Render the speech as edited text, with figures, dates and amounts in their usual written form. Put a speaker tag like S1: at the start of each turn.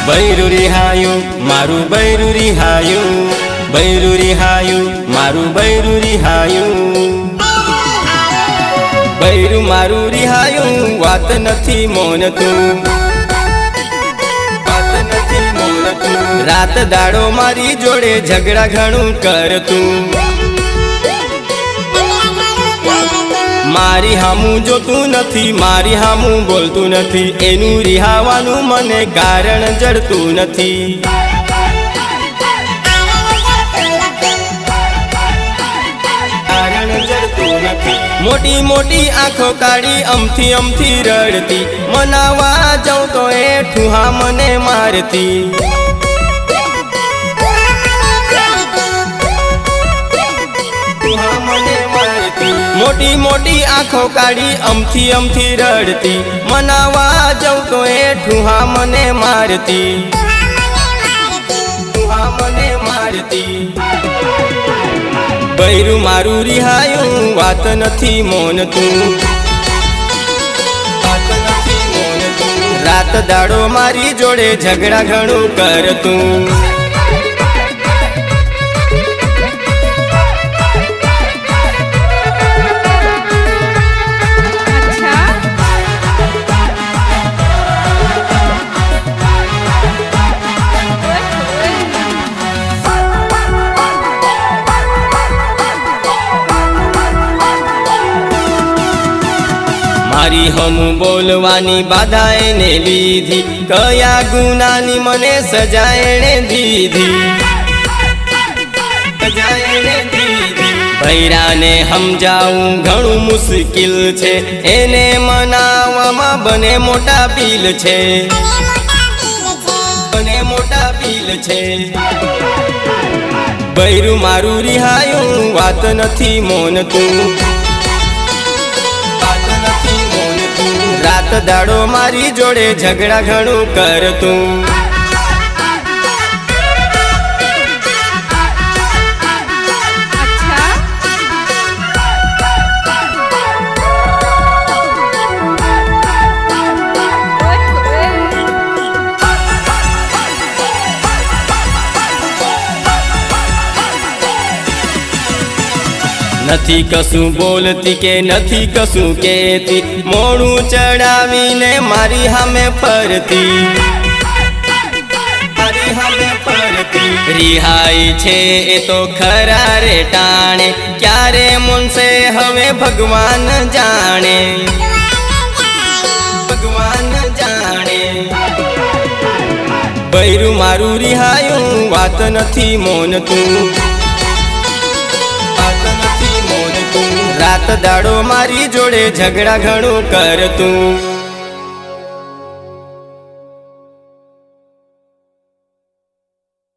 S1: બૈરું રિહાયું મારું બૈરું રિહાયું, બૈરું રિહાયું મારું બૈરું રિહાયું, બૈરું મારું રિહાયું વાત નથી મોનતું, વાત નથી મોનતું, રાત દાડો મારી જોડે ઝઘડા ઘણું કરતું, મારી હામું જોતું નથી, મારી હામું બોલતું નથી, એનું રિહાવાનું મને કારણ જડતું નથી, કારણ જડતું નથી, મોટી મોટી આંખો કાઢી અમથી અમથી રડતી, મનાવા જાઉં તો એ ઠુહા મને મારતી, મોટી મોટી આંખો કાઢી અમથી અમથી રડતી, મનાવા જાઉં તો એ ઠુહા મને મારતી, ઠુહા મને મારતી, બૈરું મારું રિહાયું વાત નથી મોનતું, વાત નથી મોનતું, રાત દાડો મારી જોડે ઝઘડા ઘણું કરતું, મારી હમું બોલવાની બાધા એને લીધી, કયા ગુનાની મને સજા એણે દીધી, સજા એણે દીધી, ભૈરાને સમજાવું ઘણું મુશ્કેલ છે, એને મનાવવામાં બને મોટા બિલ છે, બને મોટા બિલ છે, બૈરું મારું રિહાયું વાત નથી મોનતું, રાત દાડો મારી જોડે ઝઘડા ઘણું કરતું, નથી કશું બોલતી કે નથી કશું કહેતી, મોડું ચડાવીને મારી સામે ફરતી, મારી સામે ફરતી, રિહાઈ છે એ તો ખરા રે ટાણે, ક્યારે મુનશે હવે ભગવાન જાણે, ભગવાન જાણે, બૈરું મારું રિહાયું વાત નથી મોનતું, રાત દાડો મારી જોડે ઝઘડા ઘણું કરતું.